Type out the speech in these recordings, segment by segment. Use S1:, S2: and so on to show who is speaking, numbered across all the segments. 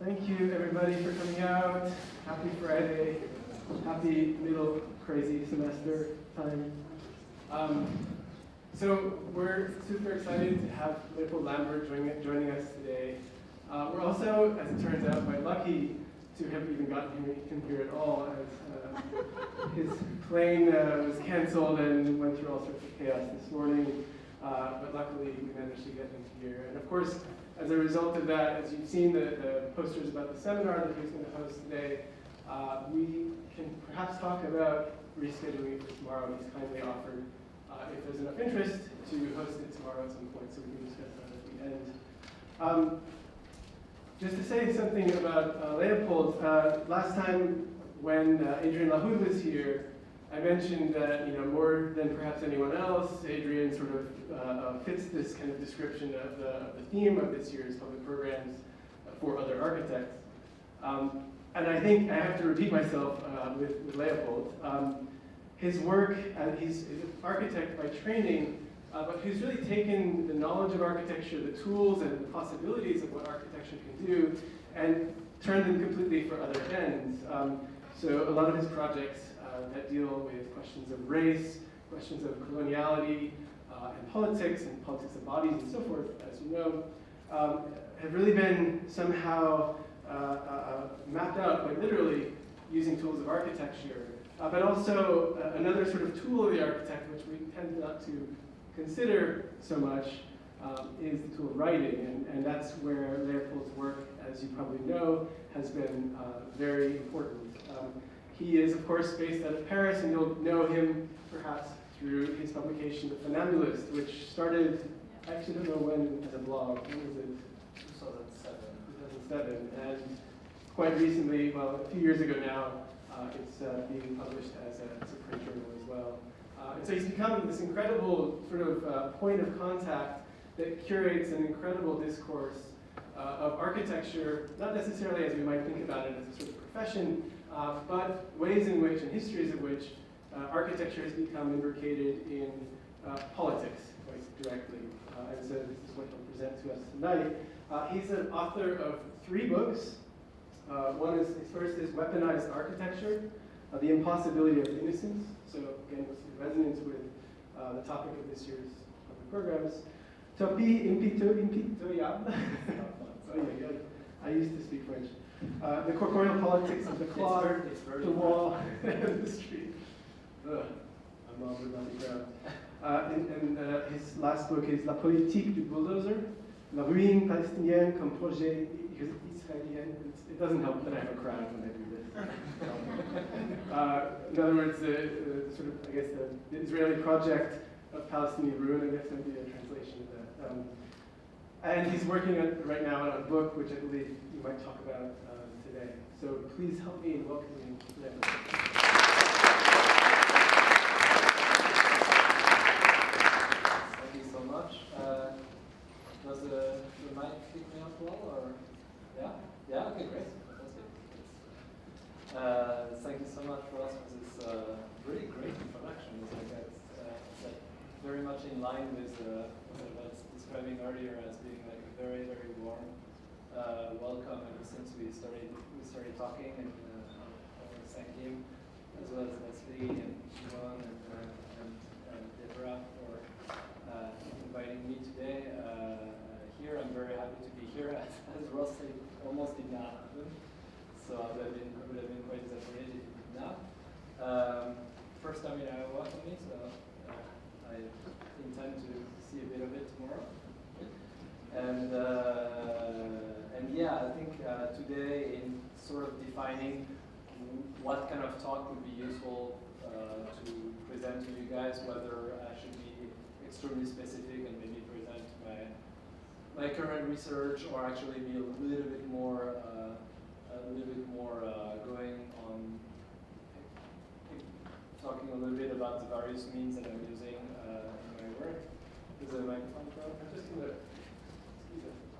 S1: Thank you, everybody, for coming out. Happy Friday. Happy middle crazy semester time. So we're super excited to have Leopold Lambert joining us today. We're also, as it turns out, quite lucky to have even gotten him here at all, as his plane was canceled and went through all sorts of chaos this morning. But luckily, we managed to get him here. And of course, as a result of that, as you've seen the posters about the seminar that he's going to host today, we can perhaps talk about rescheduling it for tomorrow. He's kindly offered, if there's enough interest, to host it tomorrow at some point, so we can discuss that at the end. Just to say something about Leopold, last time when Adrian Lahoud was here, I mentioned that, more than perhaps anyone else, Adrian sort of fits this kind of description of the theme of this year's public programs for other architects. And I think I have to repeat myself with Leopold. His work, he's an architect by training, but who's really taken the knowledge of architecture, the tools and the possibilities of what architecture can do, and turned them completely for other ends. So a lot of his projects that deal with questions of race, questions of coloniality, and politics of bodies and so forth, as you know, have really been somehow mapped out quite literally using tools of architecture. But also another sort of tool of the architect, which we tend not to consider so much, is the tool of writing. And that's where Leopold's work, as you probably know, has been very important. He is, of course, based out of Paris, and you'll know him perhaps through his publication, The Funambulist, which started, I actually don't know when, as a blog. When was it? 2007. And quite recently, well, a few years ago now, it's being published as a print journal as well. And so he's become this incredible sort of point of contact that curates an incredible discourse of architecture, not necessarily as we might think about it as a sort of profession, but ways in which, and histories of which, architecture has become imbricated in politics quite directly. And so this is what he'll present to us tonight. He's an author of 3 books. One is, his first is Weaponized Architecture, the Impossibility of Innocence. So again, what's in resonance with the topic of this year's public programs. Topie Impitoyable. I used to speak French. The Corporeal Politics of the cloth, the wall, and the street. I'm all about the ground. And his last book is La politique du bulldozer, ruine, palestinienne, comme projet, israélien. It doesn't help that I have a crowd when I do this. In other words, sort of, I guess, the Israeli project of Palestinian ruin, I guess might be a translation of that. And he's working right now on a book which I believe you might talk about today. So please help me in welcoming Leopold.
S2: Thank you so much. Does the mic pick me up well, or yeah? Yeah. Okay, great. Fantastic. Thank you so much, Ross, for this really great introduction. It's like very much in line with what I was describing earlier as being like a very, very warm welcome ever since we started talking, and I want to thank him as well as Leslie and Siobhan and Deborah for inviting me today here. I'm very happy to be here. As Ross said, almost did not happen, so I would have been quite disappointed if it did not. First time in Iowa for me, so I intend to see a bit of it tomorrow. And yeah, I think today in sort of defining what kind of talk would be useful to present to you guys, whether I should be extremely specific and maybe present my current research, or actually be a little bit more going on talking a little bit about the various means that I'm using in my work. Is the microphone pro?
S1: I'm just going to,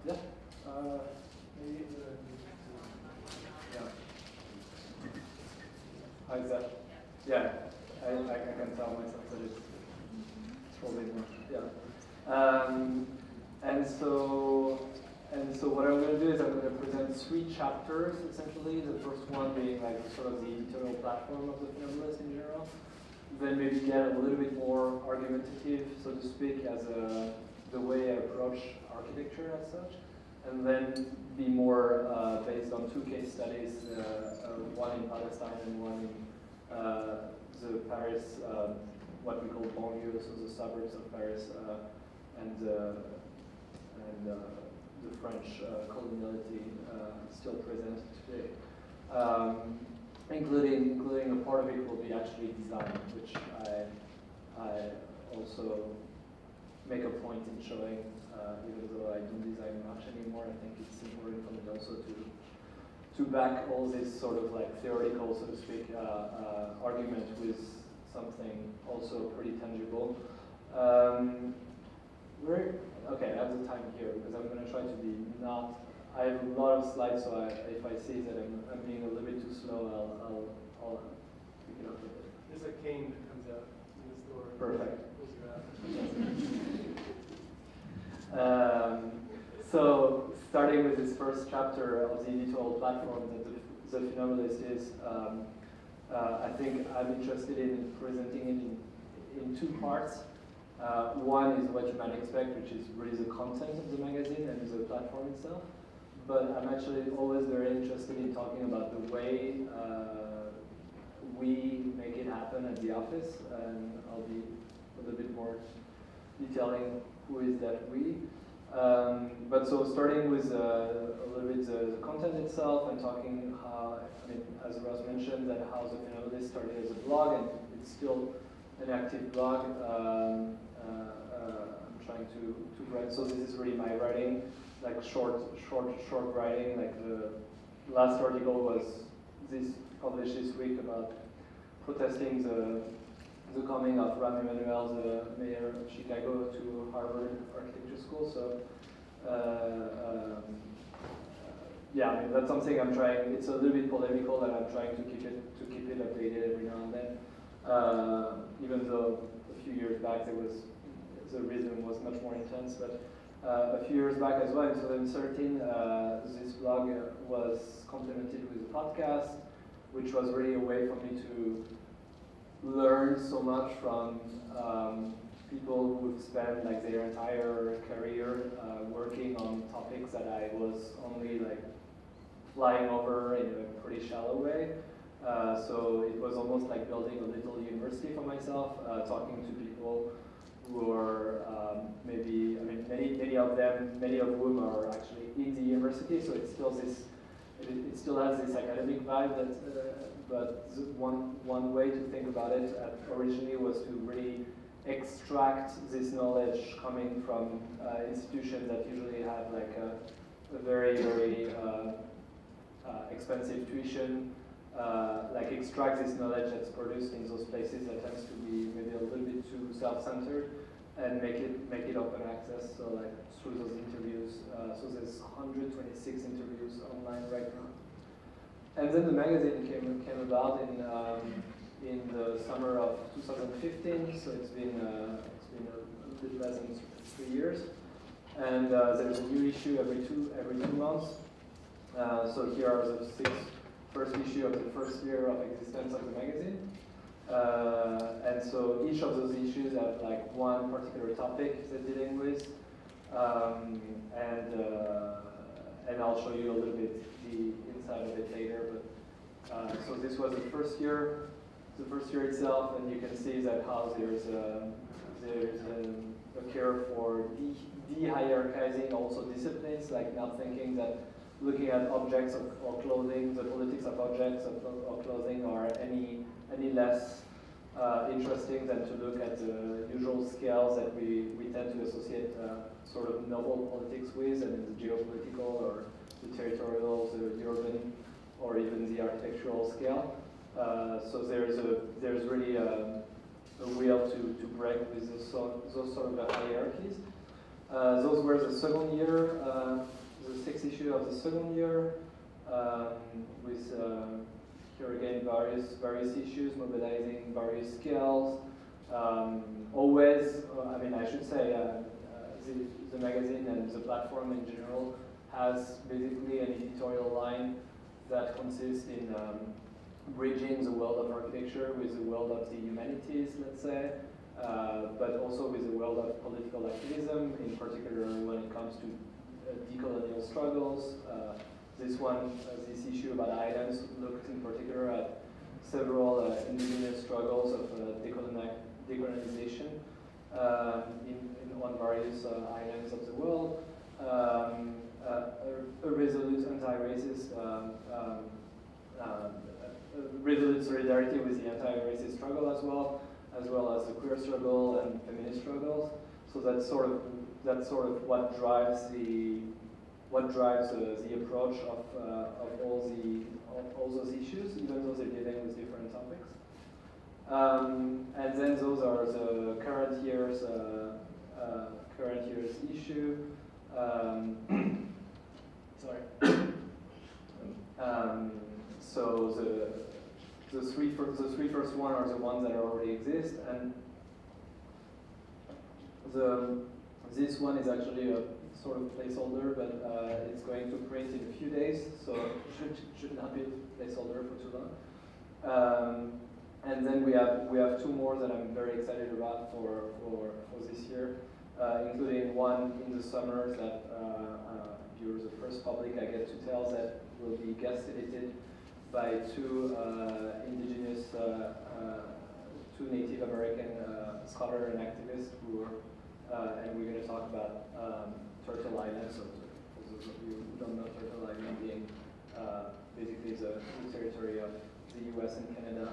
S2: yeah.
S1: maybe
S2: Yeah. How is that? Yeah. I can tell myself that it's probably more. Yeah. And so what I'm going to do is I'm going to present 3 chapters, essentially. The first one being like sort of the editorial platform of the Funambulist in general. Then maybe get a little bit more argumentative, so to speak, as the way I approach architecture as such. And then be more based on 2 case studies, one in Palestine and one in the Paris, what we call banlieue, so the suburbs of Paris, and the French coloniality still present today. Including a part of it will be actually design, which I also make a point in showing, even though I don't design much anymore. I think it's important for me also to back all this sort of like theoretical, so to speak, argument with something also pretty tangible. Okay, I have the time here because I'm going to try to be not. I have a lot of slides, so if I see that I'm being a little bit too slow, I'll pick it up a bit.
S1: There's a cane that comes out in the store.
S2: Perfect.
S1: Pulls
S2: So, starting with this first chapter of the editorial platform that the Funambulist is, I think I'm interested in presenting it in 2 parts. One is what you might expect, which is really the content of the magazine and the platform itself. But I'm actually always very interested in talking about the way we make it happen at the office, and I'll be a little bit more detailing who is that we. But so starting with a little bit the content itself and talking how, I mean, as Ross mentioned, that how the Funambulist started as a blog and it's still an active blog. I'm trying to write, so this is really my writing, like short writing. Like the last article was published this week about protesting the coming of Rahm Emanuel, the mayor of Chicago, to Harvard Architecture School. So yeah, I mean, that's something I'm trying. It's a little bit polemical, and I'm trying to keep it updated every now and then. Even though a few years back the rhythm was much more intense, but a few years back as well, in 2013, this blog was complemented with a podcast, which was really a way for me to learn so much from people who've spent like their entire career working on topics that I was only like flying over in a pretty shallow way. So it was almost like building a little university for myself, talking to people who are maybe, I mean, many of whom are actually in the university. So it's still it still has this academic vibe. But one way to think about it originally was to really extract this knowledge coming from institutions that usually have like a very expensive tuition. Like extract this knowledge that's produced in those places that tends to be maybe a little bit too self-centered, and make it open access. So like through those interviews. So there's 126 interviews online right now. And then the magazine came about in the summer of 2015. So it's been a bit less than 3 years. And there's a new issue every two months. So here are the 6 first issue of the first year of existence of the magazine. And so each of those issues have like one particular topic they're dealing with. And I'll show you a little bit the inside of it later. But so this was the first year itself, and you can see that how there's a care for de-hierarchizing also disciplines, like not thinking that looking at objects or clothing, the politics of objects or clothing are any less interesting than to look at the usual scales that we tend to associate sort of noble politics with, and the geopolitical or the territorial, the urban, or even the architectural scale. So there's really a will to break with those sort of hierarchies. Those were the second year. The 6th issue of the second year, with here again various issues, mobilizing various scales. Always, I mean, I should say, the magazine and the platform in general has basically an editorial line that consists in bridging the world of architecture with the world of the humanities, let's say, but also with the world of political activism, in particular when it comes to decolonial struggles. This issue about islands looked in particular at several indigenous struggles of decolonization on various islands of the world. A resolute anti-racist, resolute solidarity with the anti-racist struggle as well as the queer struggle and feminist struggles. So that's sort of what drives the approach of all those issues, even though they're dealing with different topics. And then those are the current year's issue. Sorry. So the three first one are the ones that already exist, and this one is actually a sort of placeholder, but it's going to print in a few days, so it should not be a placeholder for too long. And then we have two more that I'm very excited about for this year, including one in the summer that you're the first public I get to tell that will be guest edited by two indigenous, two Native American scholars and activists who are, and we're going to talk about Turtle Island. So for those of you who don't know, Turtle Island being basically the territory of the US and Canada,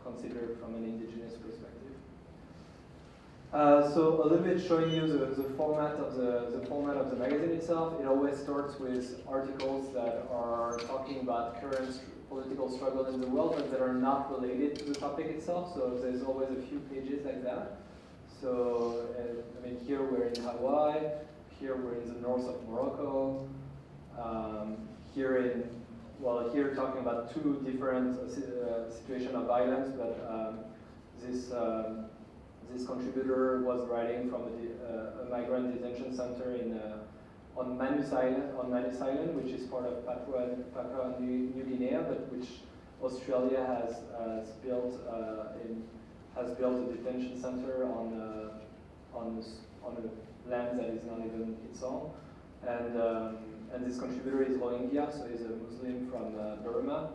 S2: considered from an indigenous perspective. So a little bit showing you the format of the magazine itself. It always starts with articles that are talking about current political struggle in the world, but that are not related to the topic itself. So there's always a few pages like that. So I mean, here we're in Hawaii. Here we're in the north of Morocco. Here talking about two different situations of violence, but this contributor was writing from a migrant detention center on Manus Island, which is part of Papua New Guinea, but which Australia has built a detention center on a land that is not even its own, and this contributor is Rohingya, so he's a Muslim from Burma,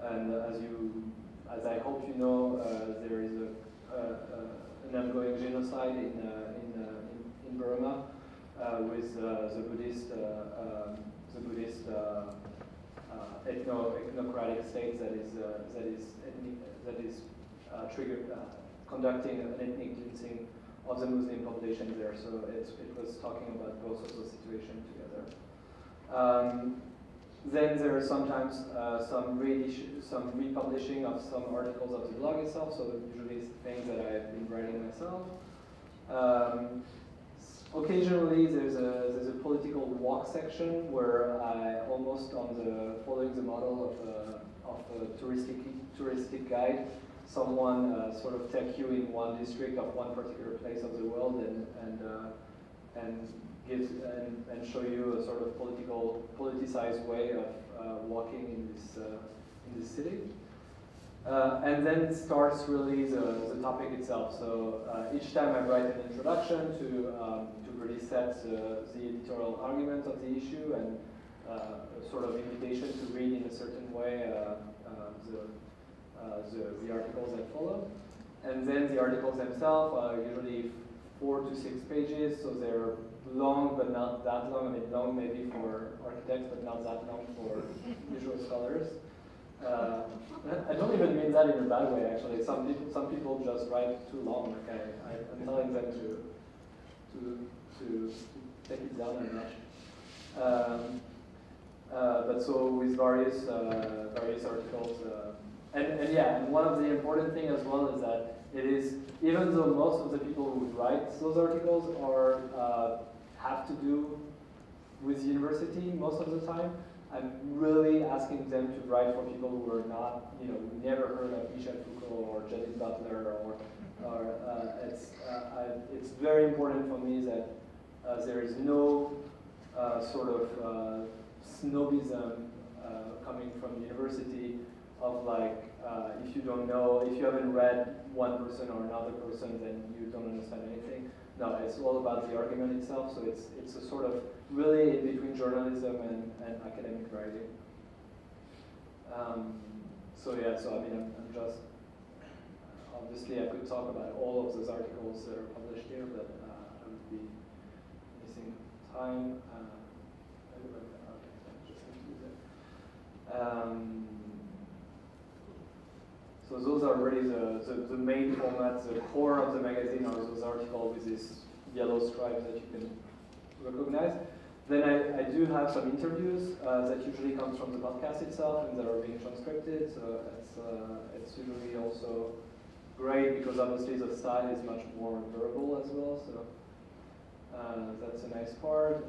S2: and as I hope you know, there is an ongoing genocide in Burma with the Buddhist ethnocratic state that is conducting an ethnic cleansing of the Muslim population there. So it was talking about both of those situations together. Then there are sometimes some republishing of some articles of the blog itself, so usually it's things that I've been writing myself. Occasionally there's a political walk section where I almost following the model of a touristic guide, someone sort of take you in one district of one particular place of the world and show you a sort of politicized way of walking in this city. And then starts really the topic itself. So each time I write an introduction to really set the editorial argument of the issue and a sort of invitation to read in a certain way the articles that follow. And then the articles themselves are usually 4 to 6 pages, so they're long but not that long. I mean, long maybe for architects, but not that long for visual scholars. I don't even mean that in a bad way, actually. Some people just write too long. Like I'm telling them to take it down a notch. But so with various articles, and one of the important things as well is that it is, even though most of the people who write those articles have to do with the university most of the time, I'm really asking them to write for people who are not, who never heard of Michel Foucault or Judith Butler, it's very important for me that there is no sort of snobism coming from the university of like, if you don't know, if you haven't read one person or another person, then you don't understand anything. No, it's all about the argument itself, so it's a sort of really in between journalism and academic writing. So yeah, so I mean, I'm just, obviously I could talk about all of those articles that are published here, but I would be missing time. So those are really the main formats. The core of the magazine are those articles with this yellow stripe that you can recognize. Then I do have some interviews that usually comes from the podcast itself and that are being transcribed. So it's usually also great because obviously the style is much more verbal as well. So that's a nice part.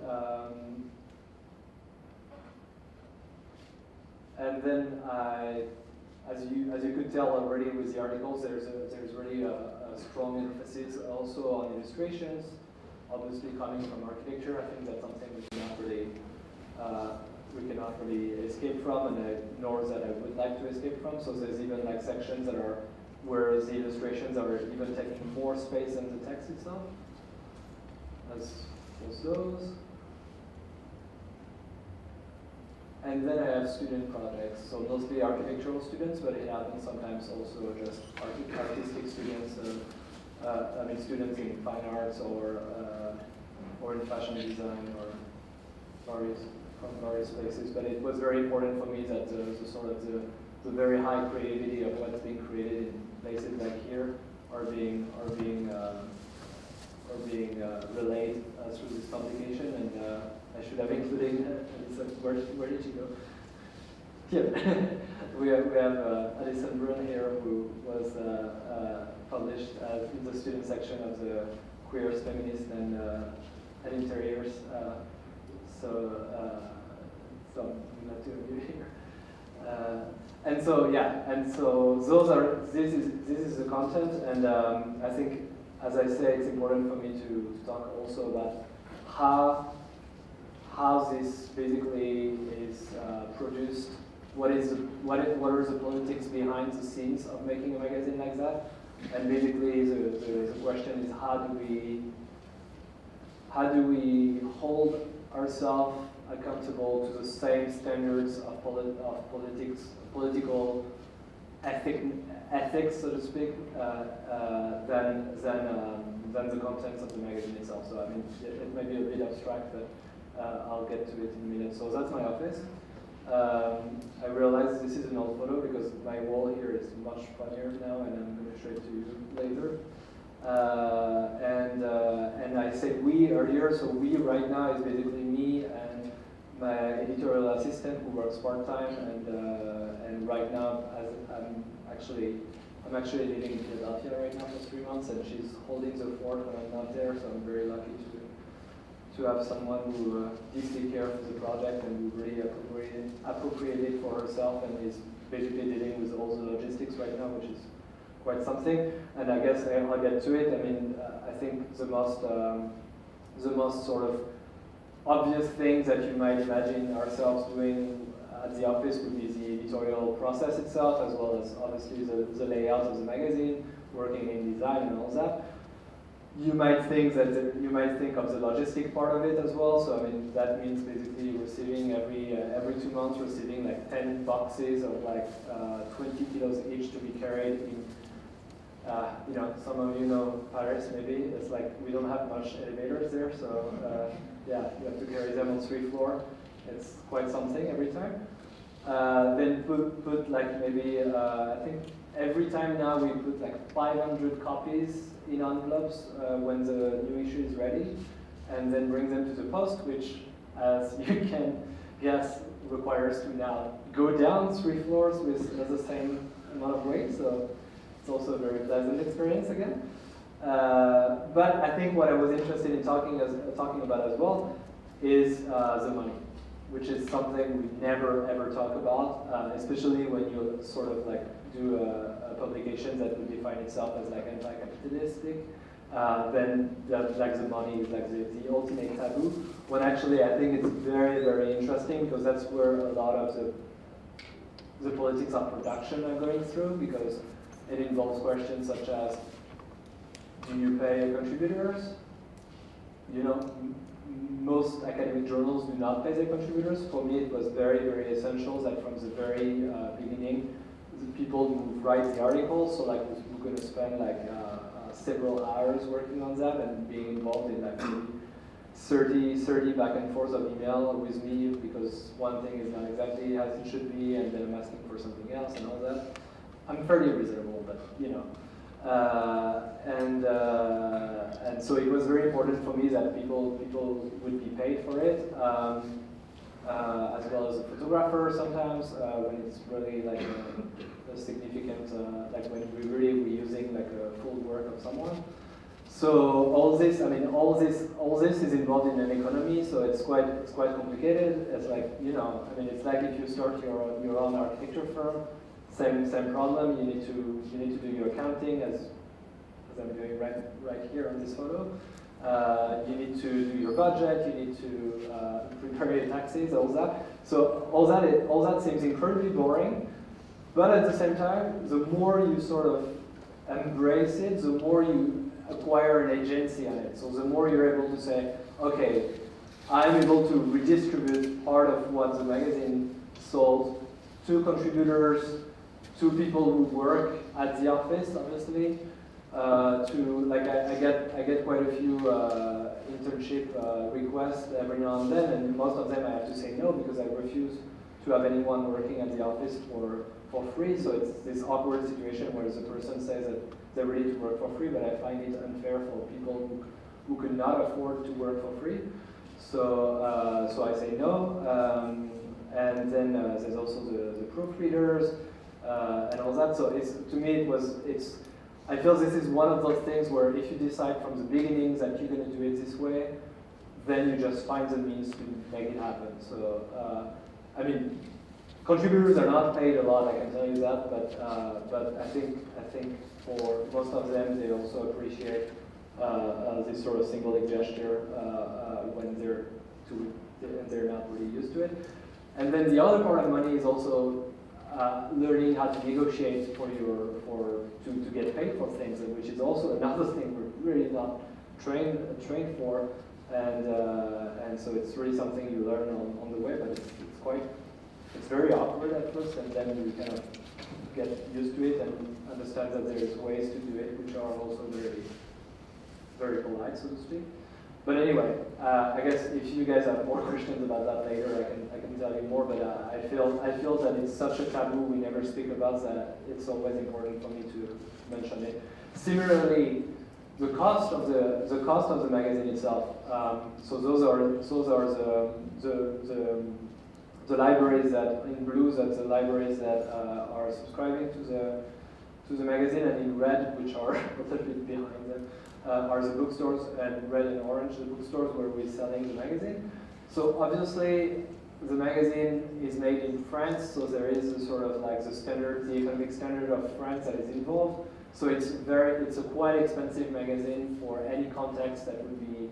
S2: And then as you could tell already with the articles, there's really a strong emphasis also on illustrations. Obviously, coming from architecture, I think that's something we cannot really escape from, and nor that I would like to escape from. So there's even like sections that are where the illustrations are even taking more space than the text itself. As those. And then I have student projects, so mostly architectural students, but it happens sometimes also just artistic students, I mean students in fine arts or in fashion design or from various places. But it was very important for me that the sort of the very high creativity of what's being created in places like here are being relayed through this publication, and I should have included, where did you go? Yeah, we have Alison Brun here, who was published in the student section of the Queers, Feminist, and Interiors. So I'm not doing you here. And so yeah, and so this is the content, and I think, as I say, it's important for me to talk also about how this basically is produced. What are the politics behind the scenes of making a magazine like that? And basically, the question is how do we hold ourselves accountable to the same standards of political ethics, so to speak, than the contents of the magazine itself. So I mean, it may be a bit abstract, but I'll get to it in a minute. So that's my office. I realize this is an old photo because my wall here is much funnier now, and I'm going to show it to you later. And I said we earlier, so we right now is basically me and my editorial assistant who works part-time, and right now I'm actually living in Philadelphia right now for 3 months, and she's holding the fort when I'm not there, so I'm very lucky to have someone who deeply cares for the project and who really appropriated it for herself and is basically dealing with all the logistics right now, which is quite something. And I guess I'll get to it. I mean, I think the most sort of obvious things that you might imagine ourselves doing at the office would be the editorial process itself, as well as obviously the layout of the magazine, working in design and all that. You might think of the logistic part of it as well. So I mean, that means basically receiving every 2 months, receiving like 10 boxes of like 20 kilos each to be carried in. You know, some of you know Paris maybe. It's like we don't have much elevators there, so yeah, you have to carry them on 3 floors. It's quite something every time. Then put like maybe I think every time now we put like 500 copies in envelopes when the new issue is ready, and then bring them to the post, which, as you can guess, requires to now go down 3 floors with the same amount of weight. So it's also a very pleasant experience again. But I think what I was interested in talking about as well is the money, which is something we never ever talk about, especially when you sort of like do a publication that would define itself as like anti-capitalistic. then like the money is like the ultimate taboo. When actually I think it's very, very interesting because that's where a lot of the politics of production are going through, because it involves questions such as, do you pay contributors? You know, most academic journals do not pay their contributors. For me, it was very, very essential that from the very beginning, the people who write the articles, so like we're going to spend like several hours working on them and being involved in like maybe 30 back and forth of email with me, because one thing is not exactly as it should be, and then I'm asking for something else and all that. I'm fairly reasonable, but you know. And so it was very important for me that people would be paid for it, as well as a photographer sometimes, when it's really like a significant, like when we're using like a full work of someone. So all this, I mean, all this is involved in an economy, so it's quite complicated. It's like, you know, I mean, it's like if you start your own architecture firm, same problem. You need to do your accounting as I'm doing right here on this photo. You need to do your budget. You need to prepare your taxes, all that. So all that seems incredibly boring, but at the same time, the more you sort of embrace it, the more you acquire an agency on it. So the more you're able to say, okay, I'm able to redistribute part of what the magazine sold to contributors, to people who work at the office, obviously. To like I get quite a few internship requests every now and then, and most of them I have to say no because I refuse to have anyone working at the office for free. So it's this awkward situation where the person says that they're ready to work for free, but I find it unfair for people who could not afford to work for free. So so I say no, and then there's also the proofreaders and all that. So to me I feel this is one of those things where if you decide from the beginning that you're going to do it this way, then you just find the means to make it happen. So I mean, contributors are not paid a lot, I can tell you that, but I think for most of them, they also appreciate this sort of symbolic gesture when they're not really used to it. And then the other part of money is also learning how to negotiate to get paid for things, which is also another thing we're really not trained for, and so it's really something you learn on the way, but it's very awkward at first, and then you kind of get used to it and understand that there's ways to do it which are also very, very polite, so to speak. But anyway, I guess if you guys have more questions about that later, I can tell you more. But I feel that it's such a taboo we never speak about that it's always important for me to mention it. Similarly, the cost of the magazine itself. So those are the libraries that in blue, that's the libraries that are subscribing to the magazine, and in red, which are a little bit behind them, are the bookstores, and red and orange the bookstores where we're selling the magazine. So obviously the magazine is made in France, so there is a sort of like the economic standard of France that is involved. So it's a quite expensive magazine for any context that would be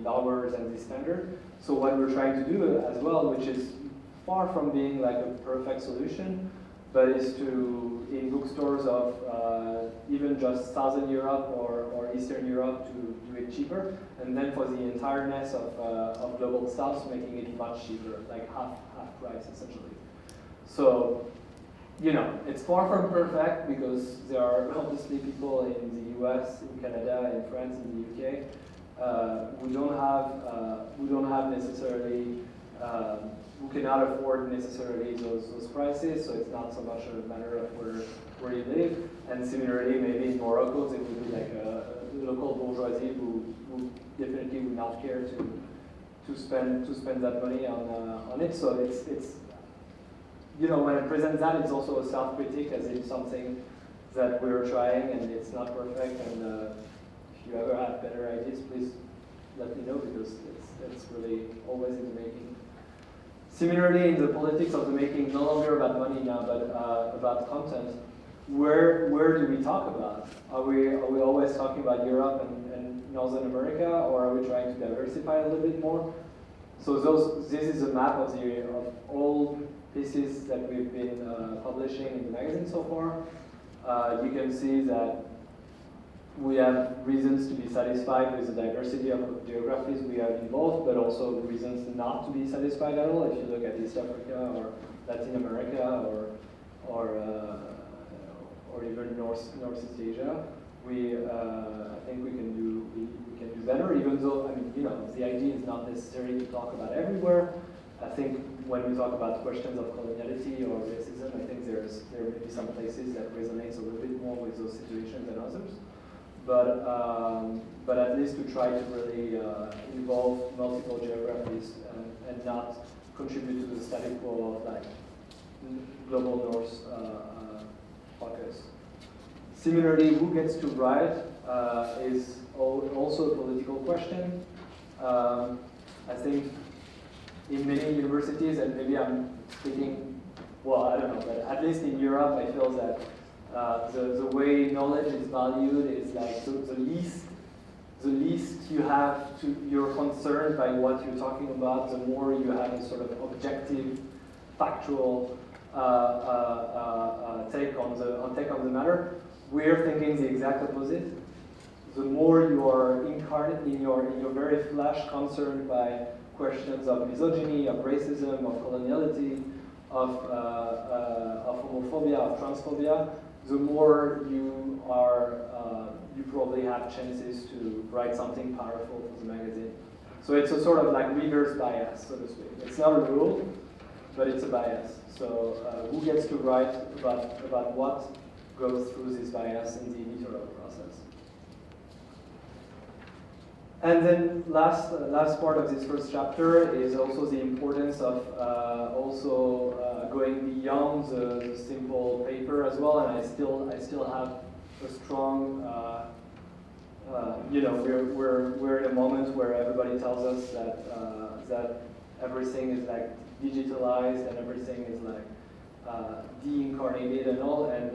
S2: lower than the standard. So what we're trying to do as well, which is far from being like a perfect solution, but is to, in bookstores of even just Southern Europe or Eastern Europe, to do it cheaper, and then for the entireness of Global South, making it much cheaper, like half price essentially. So, you know, it's far from perfect because there are obviously people in the US, in Canada, in France, in the UK, who don't have necessarily, who cannot afford necessarily those prices, so it's not so much a matter of where you live. And similarly, maybe in Morocco, there would be like a local bourgeoisie who definitely would not care to spend that money on it. So it's you know, when I present that, it's also a self-critique, as if something that we're trying and it's not perfect. And if you ever have better ideas, please let me know, because it's really always in the making. Similarly, in the politics of the making, no longer about money now, but about content.
S3: where do we talk about? Are we always talking about Europe and Northern America, or are we trying to diversify a little bit more? So this is a map of all pieces that we've been publishing in the magazine so far. You can see that we have reasons to be satisfied with the diversity of geographies we have involved, but also reasons not to be satisfied at all. If you look at East Africa or Latin America or even Northeast Asia, I think we can do better. Even though, I mean, the idea is not necessarily to talk about everywhere. I think when we talk about questions of coloniality or racism, I think there may be some places that resonates a little bit more with those situations than others. But at least to try to really involve multiple geographies and not contribute to the static quo of like global north focus. Similarly, who gets to write is also a political question. I think in many universities, and maybe I'm speaking, well, I don't know, but at least in Europe, I feel that the way knowledge is valued is like the least you have you're concerned by what you're talking about, the more you have a sort of objective, factual take on the matter. We're thinking the exact opposite. The more you are incarnate in your very flesh, concerned by questions of misogyny, of racism, of coloniality, of homophobia, of transphobia, the more you are, you probably have chances to write something powerful for the magazine. So it's a sort of like reverse bias, so to speak. It's not a rule, but it's a bias. So who gets to write about what goes through this bias in the editorial process? And then last part of this first chapter is also the importance of going beyond the simple paper as well. And I still have a strong, we're in a moment where everybody tells us that everything is like digitalized and everything is like de-incarnated and all. And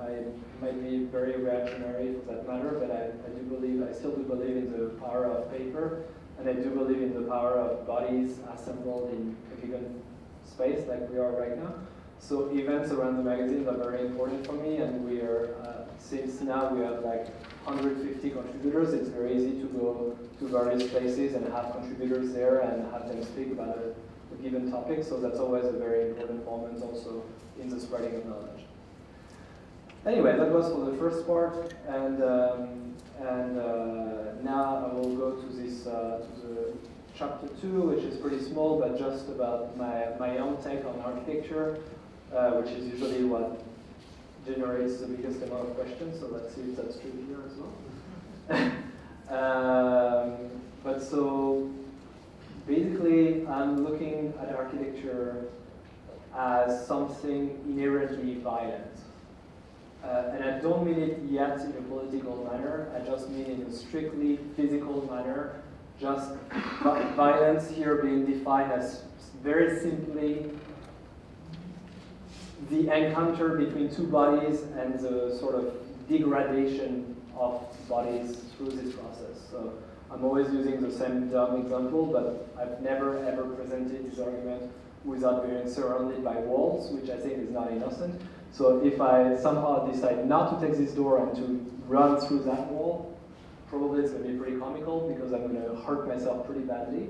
S3: I might be very reactionary for that matter, but I still do believe in the power of paper, and I do believe in the power of bodies assembled in a given space like we are right now. So events around the magazine are very important for me, and we are, since now we have like 150 contributors, it's very easy to go to various places and have contributors there and have them speak about a given topic, so that's always a very important moment also in the spreading of knowledge. Anyway, that was for the first part, and now I will go to this to the chapter 2, which is pretty small, but just about my own take on architecture, which is usually what generates the biggest amount of questions. So let's see if that's true here as well. But so basically, I'm looking at architecture as something inherently violent. And I don't mean it yet in a political manner, I just mean in a strictly physical manner, just violence here being defined as very simply the encounter between two bodies and the sort of degradation of bodies through this process. So I'm always using the same dumb example, but I've never ever presented this argument without being surrounded by walls, which I think is not innocent. So if I somehow decide not to take this door and to run through that wall, probably it's going to be pretty comical because I'm going to hurt myself pretty badly.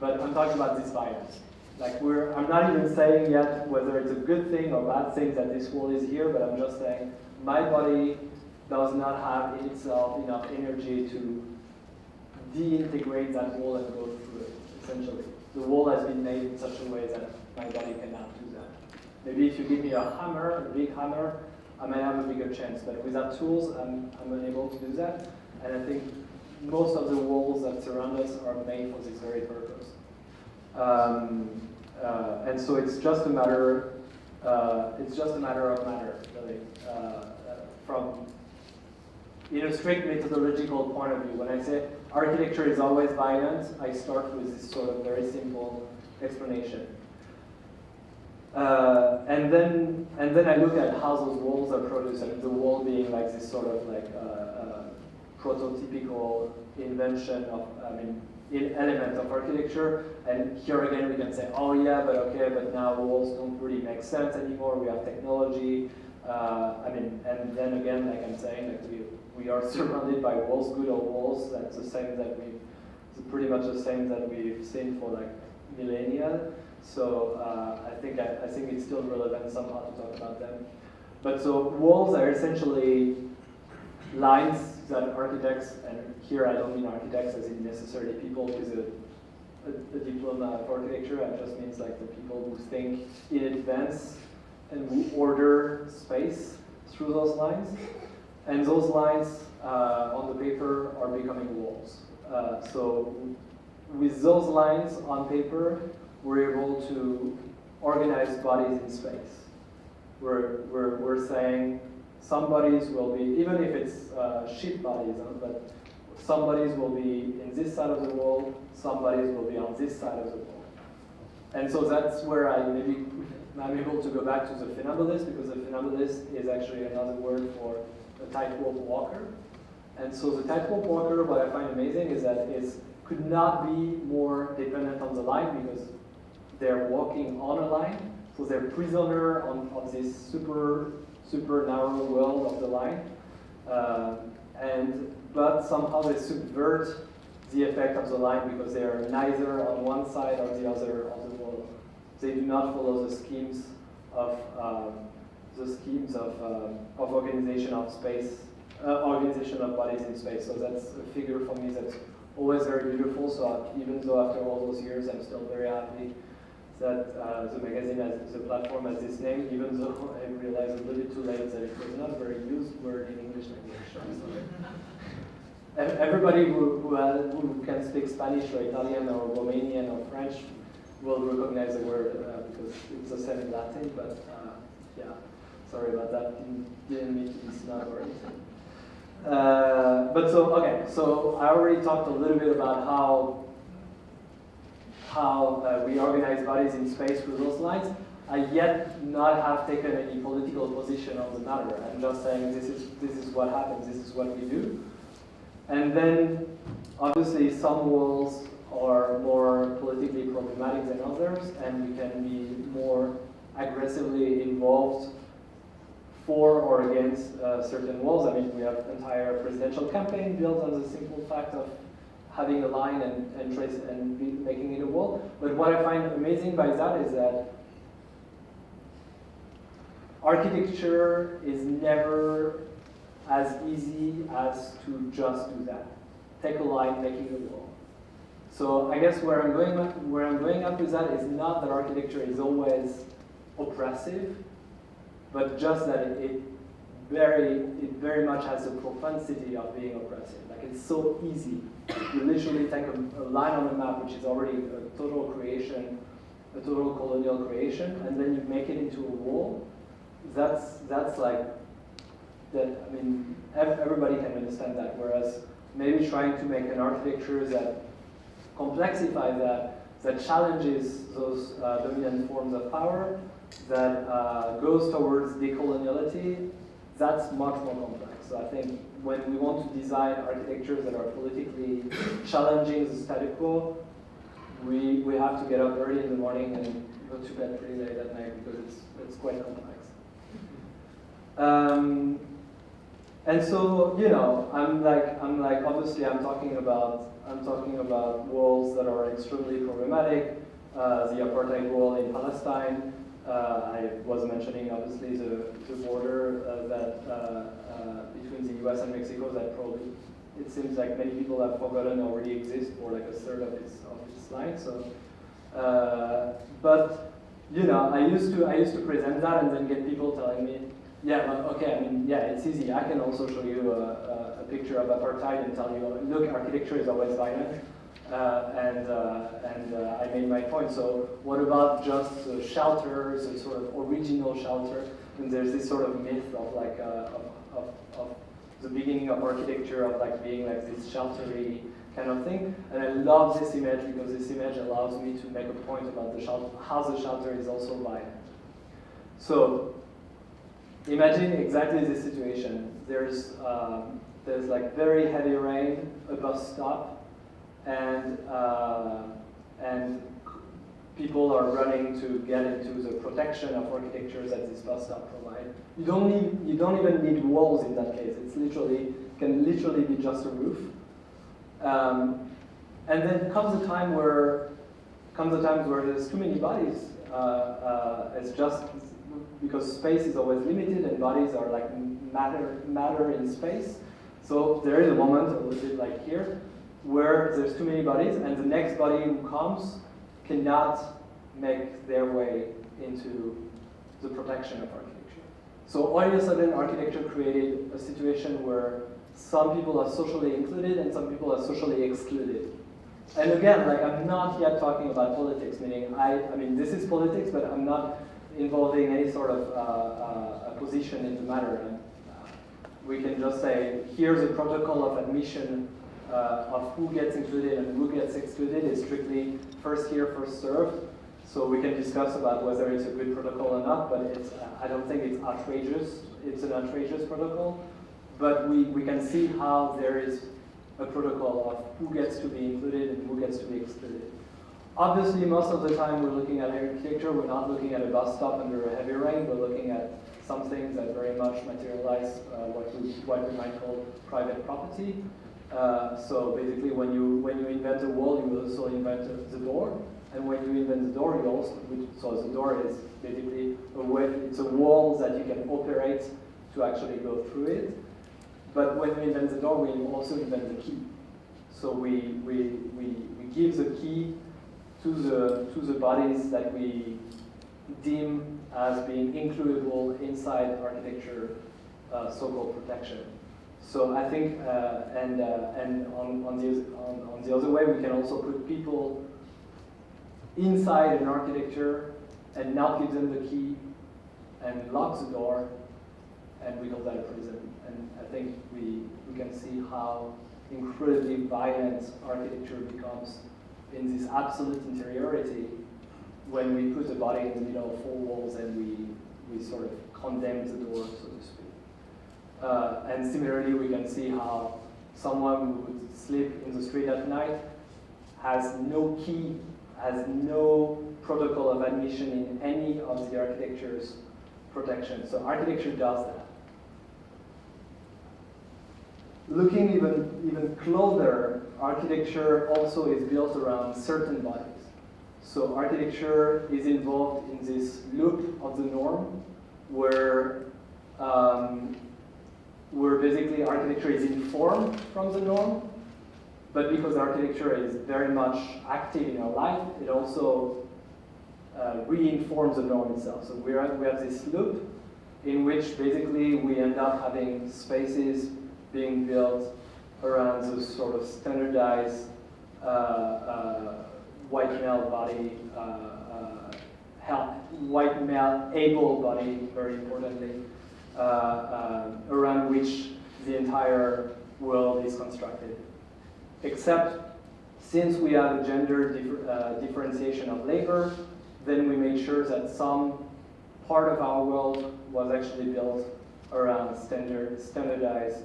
S3: But I'm talking about this violence. Like I'm not even saying yet whether it's a good thing or bad thing that this wall is here, but I'm just saying my body does not have in itself enough energy to deintegrate that wall and go through it, essentially. The wall has been made in such a way that my body cannot do that. Maybe if you give me a hammer, a big hammer, I might have a bigger chance, but without tools, I'm unable to do that. And I think most of the walls that surround us are made for this very purpose. And so it's just a matter. Of matter, really. From in a strict methodological point of view, when I say architecture is always violent, I start with this sort of very simple explanation. And then I look at how those walls are produced, and the wall being like this sort of like prototypical invention of, element of architecture. And here again we can say, oh yeah, but okay, but now walls don't really make sense anymore. We have technology. And then again, like I'm saying, like we are surrounded by walls, good old walls. That's the same that it's pretty much the same that we've seen for like millennia. So I think it's still relevant somehow to talk about them. But so walls are essentially lines that architects, and here I don't mean architects as in necessarily people with a diploma of architecture. It just means like the people who think in advance and who order space through those lines. And those lines on the paper are becoming walls. So with those lines on paper, we're able to organize bodies in space. We're saying some bodies will be, even if it's sheep bodies, but some bodies will be in this side of the wall, some bodies will be on this side of the wall. And so that's where I'm able to go back to the funambulist, because the funambulist is actually another word for a tightrope walker. And so the tightrope walker, what I find amazing is that it could not be more dependent on the line, because they're walking on a line, so they're prisoner of this super narrow world of the line, but somehow they subvert the effect of the line because they are neither on one side or the other of the wall. They do not follow the schemes of organization of space, organization of bodies in space. So that's a figure for me that's always very beautiful. So even though after all those years, I'm still very happy that the magazine has, the platform has this name, even though I realized a little bit too late that it was not a very used word in English language. Everybody who can speak Spanish or Italian or Romanian or French will recognize the word because it's the same in Latin, but yeah, sorry about that, didn't mean to be snug or anything. But so, okay, so I already talked a little bit about how we organize bodies in space through those lines. I yet not have taken any political position on the matter. I'm just saying this is what happens, this is what we do. And then, obviously, some walls are more politically problematic than others, and we can be more aggressively involved for or against certain walls. I mean, we have an entire presidential campaign built on the simple fact of having a line and making it a wall. But what I find amazing by that is that architecture is never as easy as to just do that. Take a line, make it a wall. So I guess where I'm going up with that is not that architecture is always oppressive, but just that it very much has the propensity of being oppressive. Like it's so easy. You literally take a line on the map, which is already a total creation, a total colonial creation, and then you make it into a wall. That's like that. I mean, everybody can understand that. Whereas maybe trying to make an architecture that complexifies that challenges those dominant forms of power, that goes towards decoloniality, that's much more complex. So I think when we want to design architectures that are politically challenging the status quo, we have to get up early in the morning and go to bed pretty late at night because it's quite complex. And so, you know, I'm like obviously I'm talking about walls that are extremely problematic. The apartheid wall in Palestine. I was mentioning obviously the border between the U.S. and Mexico that probably it seems like many people have forgotten already exists for like a third of its line. So, but you know, I used to present that and then get people telling me, yeah, but okay, I mean, yeah, it's easy. I can also show you a picture of apartheid and tell you, look, architecture is always violent. And I made my point. So what about just the shelters, the sort of original shelter? And there's this sort of myth of like of the beginning of architecture of like being like this sheltery kind of thing. And I love this image because this image allows me to make a point about the shelter, how the shelter is also violent. So imagine exactly this situation. There's like very heavy rain, a bus stop, and people are running to get into the protection of architectures that this bus stop provide. You don't even need walls in that case. It's can literally be just a roof. And then comes a time where there's too many bodies. It's just because space is always limited and bodies are like matter in space. So there is a moment, a little bit like here, where there's too many bodies and the next body who comes cannot make their way into the protection of architecture. So all of a sudden architecture created a situation where some people are socially included and some people are socially excluded. And again, like I'm not yet talking about politics, meaning I mean this is politics, but I'm not involving any sort of a position in the matter. And, we can just say, here's a protocol of admission of who gets included and who gets excluded. It's strictly first here, first served. So we can discuss about whether it's a good protocol or not, but it's, I don't think it's outrageous. It's an outrageous protocol. But we can see how there is a protocol of who gets to be included and who gets to be excluded. Obviously, most of the time we're looking at architecture, we're not looking at a bus stop under a heavy rain, we're looking at some things that very much materialize what we might call private property. So basically, when you invent a wall, you also invent the door, and when you invent the door, you also so the door is basically it's a wall that you can operate to actually go through it. But when we invent the door, we also invent the key. So we give the key to the bodies that we deem as being includable inside architecture, so-called protection. So I think, and on the other way, we can also put people inside an architecture and not give them the key and lock the door, and we call that a prison. And I think we can see how incredibly violent architecture becomes in this absolute interiority when we put a body in the middle of four walls and we sort of condemn the door, so to speak. And similarly, we can see how someone who would sleep in the street at night has no key, has no protocol of admission in any of the architecture's protection. So architecture does that. Looking even closer, architecture also is built around certain bodies. So architecture is involved in this loop of the norm, where basically architecture is informed from the norm, but because architecture is very much active in our life, it also reinforms the norm itself. So we have this loop in which basically we end up having spaces being built around those sort of standardized white male body, white male able body, very importantly, around which the entire world is constructed. Except since we have a gender differentiation of labor, then we made sure that some part of our world was actually built around standardized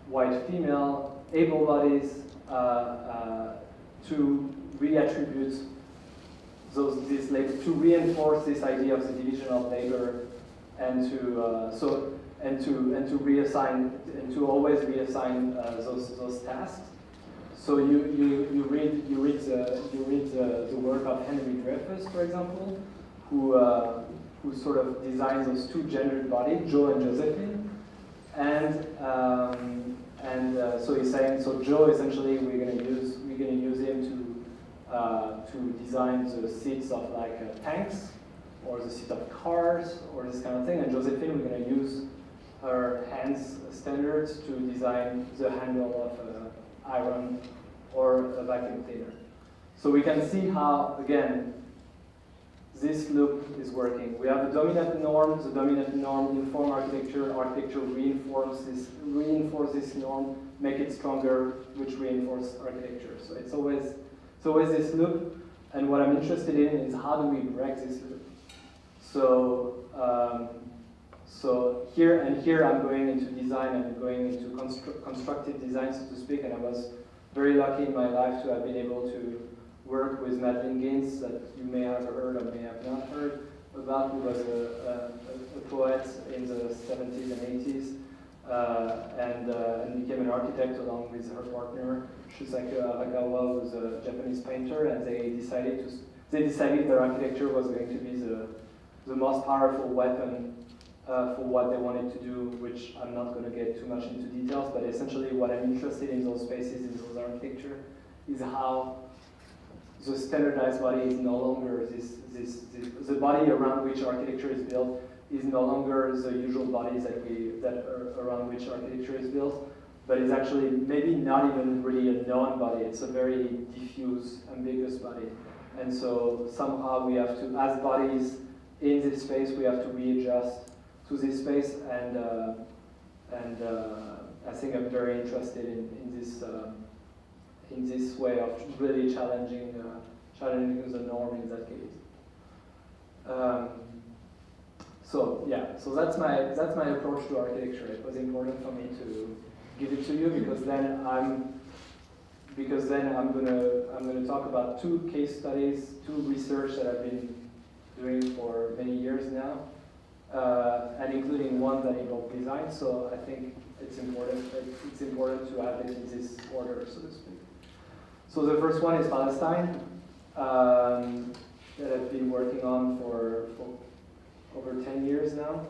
S3: white female able bodies to reattribute this labor, to reinforce this idea of the division of labor, and to reassign and to always reassign those tasks. So you read the work of Henry Dreyfus, for example, who sort of designed those two gendered bodies, Joe and Josephine, and so he's saying, so Joe essentially we're gonna use him to design the seats of like tanks or the seat of cars or this kind of thing, and Josephine we're gonna use her hands standards to design the handle of iron or a vacuum cleaner. So we can see how, again, this loop is working. We have the dominant norm inform architecture reinforce this norm, make it stronger, which reinforce architecture. So it's always this loop, and what I'm interested in is how do we break this loop? So here I'm going into design and going into constructive design, so to speak, and I was very lucky in my life to have been able to work with Madeline Gaines, that you may have heard or may have not heard about, who was a poet in the 70s and 80s, and became an architect along with her partner, Shusake Arakawa, who's a Japanese painter, and they decided their architecture was going to be the most powerful weapon for what they wanted to do, which I'm not going to get too much into details, but essentially what I'm interested in those spaces, in those architecture, is how the standardized body is no longer the body around which architecture is built is no longer the usual bodies around which architecture is built, but it's actually maybe not even really a known body. It's a very diffuse, ambiguous body. And so somehow we have to, as bodies in this space, we have to readjust to this space, and I think I'm very interested in this way of really challenging the norm in that case. So that's my approach to architecture. It was important for me to give it to you because then I'm gonna talk about two case studies, two research that I've been doing for many years now, and including one that involved design. So I think it's important to have it in this order, so to speak. So the first one is Palestine, that I've been working on for over 10 years now,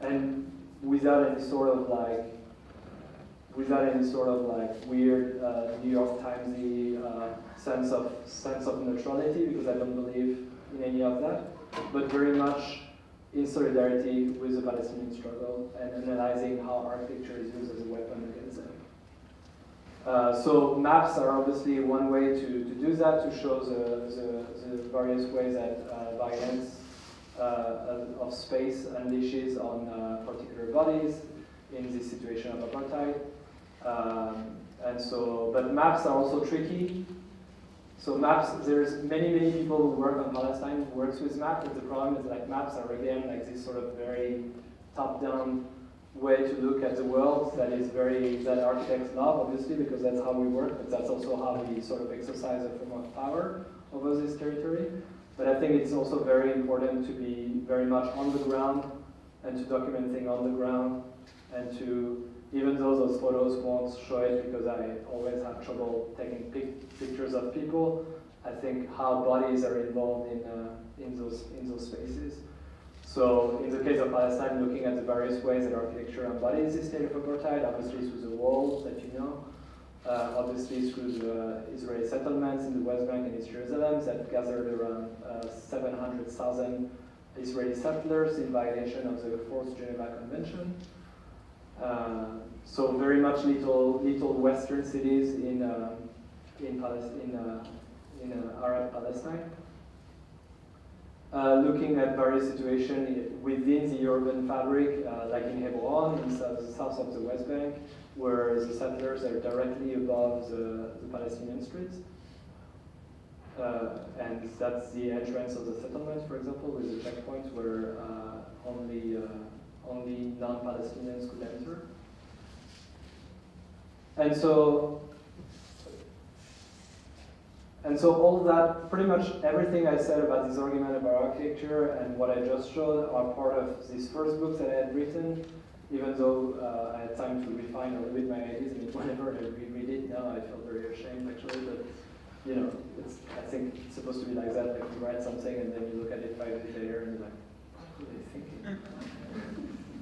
S3: and without any sort of weird New York Timesy sense of neutrality, because I don't believe in any of that, but very much in solidarity with the Palestinian struggle and analyzing how architecture is used as a weapon against them. So maps are obviously one way to do that, to show the various ways that violence of space unleashes on particular bodies in this situation of apartheid. But maps are also tricky. So maps, there's many people who work on Palestine who works with maps, but the problem is like maps are again like this sort of very top-down way to look at the world that architects love, obviously, because that's how we work, but that's also how we sort of exercise a form of power over this territory. But I think it's also very important to be very much on the ground and to document things on the ground, and to, even though those photos won't show it because I always have trouble taking pictures of people, I think how bodies are involved in those spaces. So in the case of Palestine, looking at the various ways that architecture embodies this state of apartheid, obviously through the walls that you know, obviously through the Israeli settlements in the West Bank and East Jerusalem that gathered around 700,000 Israeli settlers in violation of the Fourth Geneva Convention. So very much little Western cities in Arab Palestine. Looking at various situations within the urban fabric, like in Hebron, in the south of the West Bank, where the settlers are directly above the Palestinian streets. And that's the entrance of the settlement, for example, with the checkpoints where only non-Palestinians could enter. And so all that, pretty much everything I said about this argument about architecture and what I just showed are part of this first book that I had written, even though I had time to refine or read my ideas. I mean, whenever I reread it now, I feel very ashamed, actually, but you know, I think it's supposed to be like that, like you write something and then you look at it 5 days later and you're like, what were they thinking?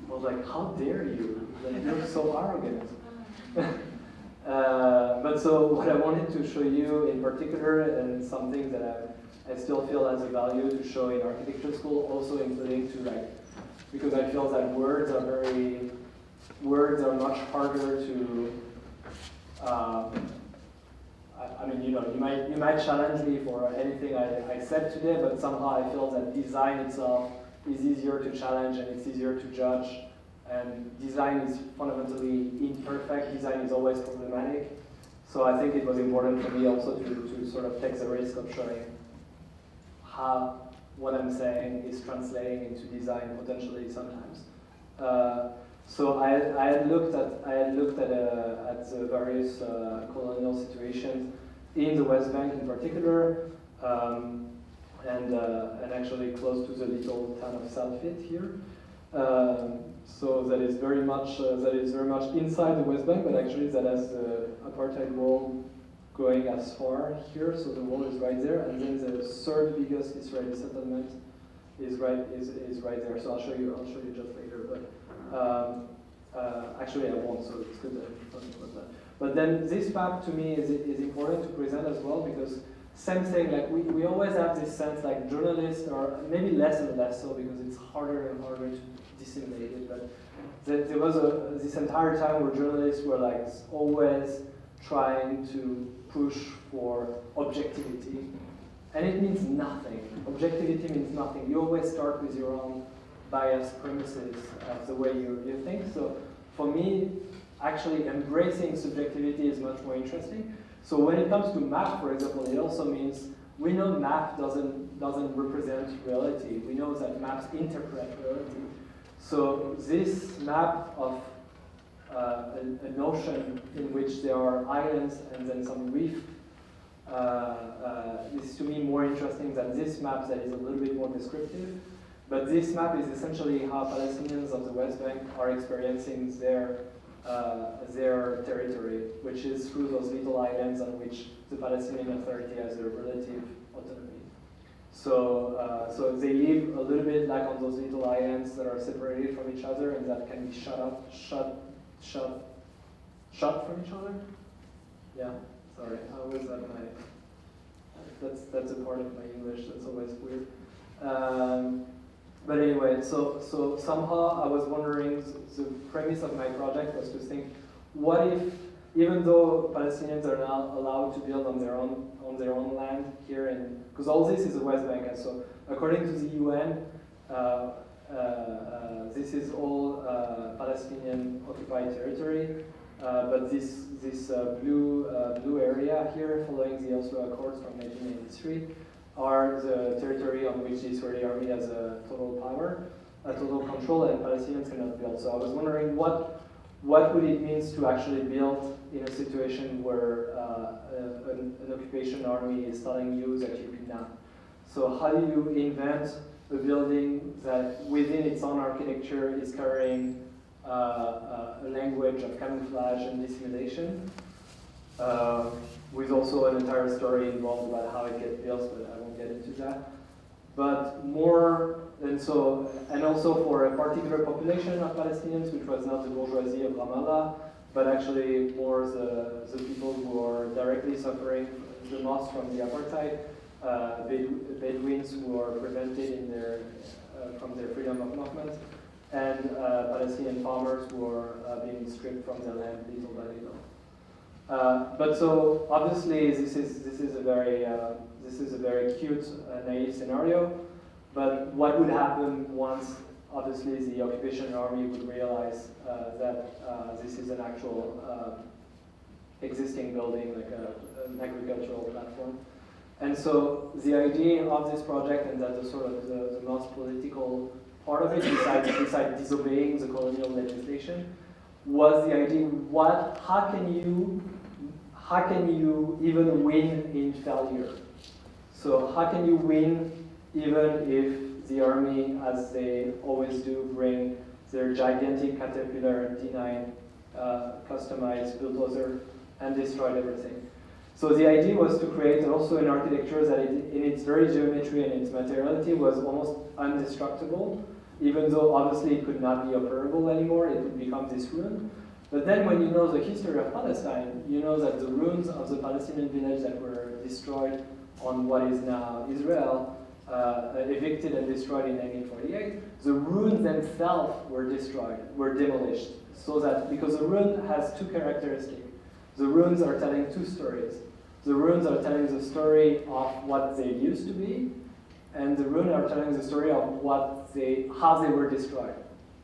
S3: I was like, how dare you? Like, you're so arrogant. But so what I wanted to show you in particular, and something that I still feel has a value to show in architecture school, also including to like, because I feel that words are much harder to, I mean, you know, you might challenge me for anything I said today, but somehow I feel that design itself is easier to challenge and it's easier to judge. And design is fundamentally imperfect. Design is always problematic. So I think it was important for me also to sort of take the risk of showing how what I'm saying is translating into design potentially sometimes. So I had looked at the various colonial situations in the West Bank in particular, and actually close to the little town of Salfit here. So that is very much inside the West Bank, but actually that has the apartheid wall going as far here. So the wall is right there, and then the third biggest Israeli settlement is right there. So I'll show you just later. But actually I won't. So it's good that I'm talking about that. But then this map to me is important to present as well, because same thing, like we always have this sense, like journalists are maybe less and less so because it's harder and harder to disseminate it, but there was this entire time where journalists were like always trying to push for objectivity, and it means nothing. Objectivity means nothing. You always start with your own biased premises of the way you think. So for me, actually embracing subjectivity is much more interesting. So when it comes to map, for example, it also means we know map doesn't represent reality. We know that maps interpret reality. So this map of a notion in which there are islands and then some reef is to me more interesting than this map that is a little bit more descriptive. But this map is essentially how Palestinians of the West Bank are experiencing their territory, which is through those little islands on which the Palestinian Authority has a relative autonomy. So they live a little bit like on those little islands that are separated from each other and that can be shut from each other. Yeah, sorry, I was at my. That's a part of my English that's always weird. But anyway, so somehow I was wondering, the premise of my project was to think, what if, even though Palestinians are now allowed to build on their own land here, because all this is the West Bank, and so according to the UN, this is all Palestinian occupied territory, but this blue area here, following the Oslo Accords from 1983. Are the territory on which the Israeli army has a total power, a total control, and Palestinians cannot build. So I was wondering what would it mean to actually build in a situation where an occupation army is telling you that you cannot. So how do you invent a building that within its own architecture is carrying a language of camouflage and dissimulation? With also an entire story involved about how it gets built, but I won't get into that. But more, and also for a particular population of Palestinians, which was not the bourgeoisie of Ramallah, but actually more the people who are directly suffering the most from the apartheid, Bedouins who are prevented in from their freedom of movement, and Palestinian farmers who are being stripped from their land little by little. But so obviously this is a very cute naive scenario. But what would happen once obviously the occupation army would realize that this is an actual existing building, like an agricultural platform? And so the idea of this project, and that the most political part of it, besides disobeying the colonial legislation, was the idea: how can you even win in failure? So how can you win even if the army, as they always do, bring their gigantic Caterpillar D9 customized bulldozer and destroy everything? So the idea was to create also an architecture that in its very geometry and its materiality was almost indestructible, even though obviously it could not be operable anymore, it would become this ruin. But then when you know the history of Palestine, you know that the ruins of the Palestinian village that were destroyed on what is now Israel, evicted and destroyed in 1948, the ruins themselves were destroyed, were demolished. So that, because the ruin has two characteristics. The ruins are telling two stories. The ruins are telling the story of what they used to be, and the ruins are telling the story of how they were destroyed.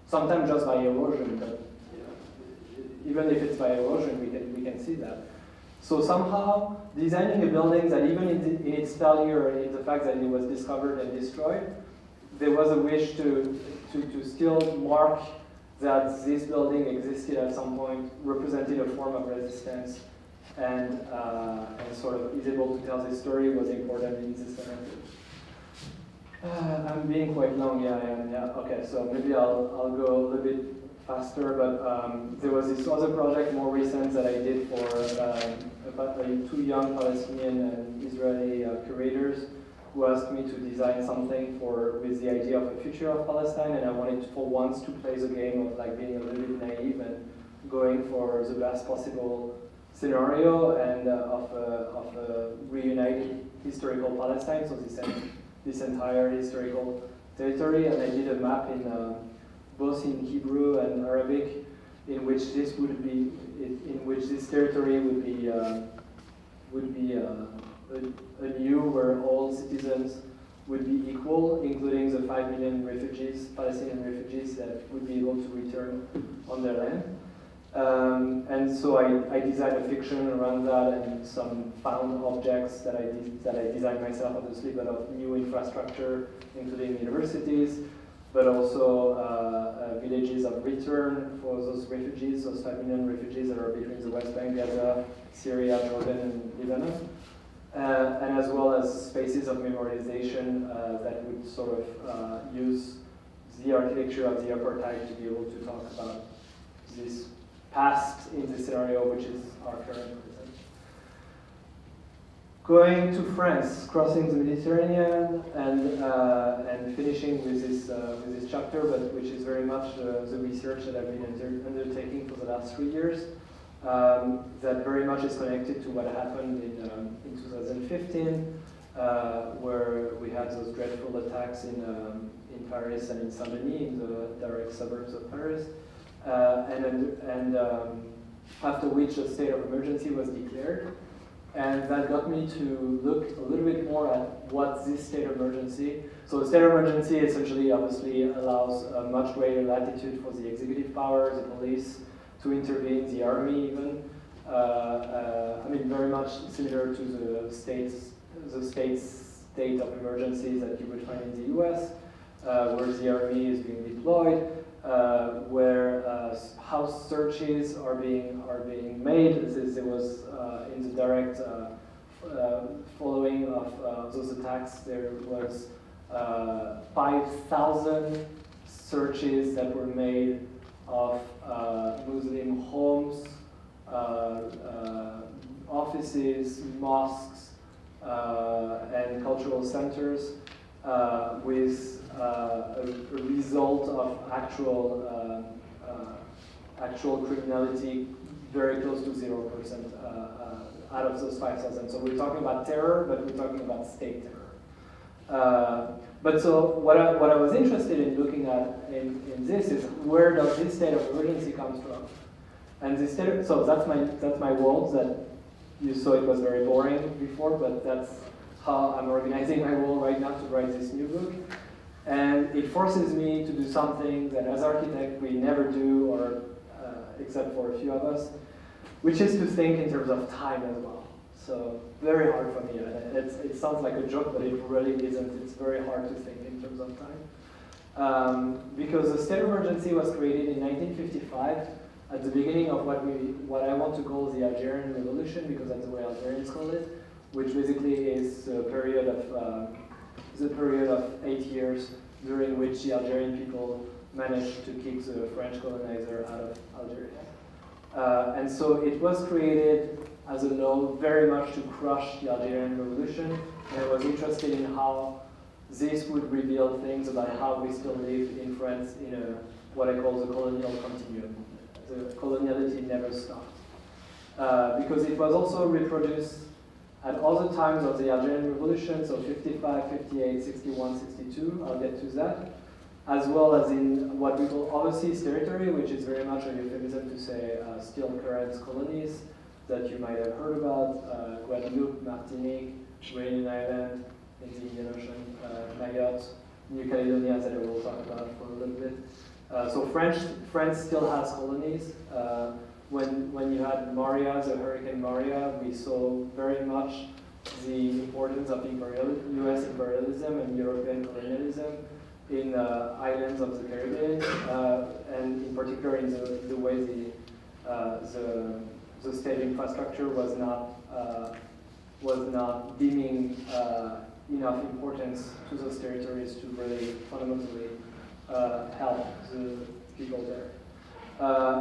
S3: Sometimes just by erosion, but even if it's by erosion, we can see that. So somehow, designing a building that even in its failure, in the fact that it was discovered and destroyed, there was a wish to still mark that this building existed at some point, represented a form of resistance, and sort of is able to tell this story was important in this narrative. I'm being quite long, yeah. Okay, so maybe I'll go a little bit faster, but there was this other project more recent that I did for about two young Palestinian and Israeli curators who asked me to design something with the idea of a future of Palestine, and I wanted for once to play the game of like being a little bit naive and going for the best possible scenario and of a reunited historical Palestine, so this entire historical territory, and I did a map in both in Hebrew and Arabic, in which this would be, in which this territory would be a new where all citizens would be equal, including the 5 million refugees, Palestinian refugees that would be able to return on their land. And so I designed a fiction around that and some found objects that I designed myself, obviously, but of new infrastructure, including universities, but also villages of return for those refugees, those 5 million refugees that are between the West Bank, Gaza, Syria, Jordan, and Lebanon. And as well as spaces of memorialization that would sort of use the architecture of the apartheid to be able to talk about this past in this scenario, which is our current present. Going to France, crossing the Mediterranean, and finishing with this chapter, but which is very much the research that I've been undertaking for the last 3 years. That very much is connected to what happened in 2015, where we had those dreadful attacks in Paris and in Saint-Denis, in the direct suburbs of Paris, and after which a state of emergency was declared. And that got me to look a little bit more at what this state of emergency. So a state of emergency essentially, obviously, allows a much greater latitude for the executive power, the police, to intervene, the army even. I mean, very much similar to the state's state of emergencies that you would find in the US, where the army is being deployed, where house searches are being made. There was in the direct following of those attacks, there was 5,000 searches that were made of Muslim homes, offices, mosques, and cultural centers, with a result of actual criminality very close to 0% out of those 5,000. So we're talking about terror, but we're talking about state terror. But so what I was interested in looking at in this is where does this state of emergency comes from? And this state so that's my walls that you saw. It was very boring before, but that's how I'm organizing my wall right now to write this new book. And it forces me to do something that as architects we never do, or except for a few of us, which is to think in terms of time as well. So very hard for me. It sounds like a joke, but it really isn't. It's very hard to think in terms of time. Because the state of emergency was created in 1955 at the beginning of what I want to call the Algerian Revolution, because that's the way Algerians call it, which basically is a period of 8 years during which the Algerian people managed to kick the French colonizer out of Algeria. And so it was created as a law very much to crush the Algerian Revolution, and I was interested in how this would reveal things about how we still live in France in what I call the colonial continuum. The coloniality never stopped. Because it was also reproduced at other times of the Algerian Revolution, so 55, 58, 61, 62, I'll get to that, as well as in what we call overseas territory, which is very much a euphemism to say still current colonies that you might have heard about, Guadeloupe, Martinique, Ruine Island in the Indian Ocean, Mayotte, New Caledonia that I will talk about for a little bit. So France still has colonies, when you had Maria, the Hurricane Maria, we saw very much the importance of U.S. imperialism and European colonialism in islands of the Caribbean, and in particular in the way the state infrastructure was not deeming enough importance to those territories to really fundamentally help the people there.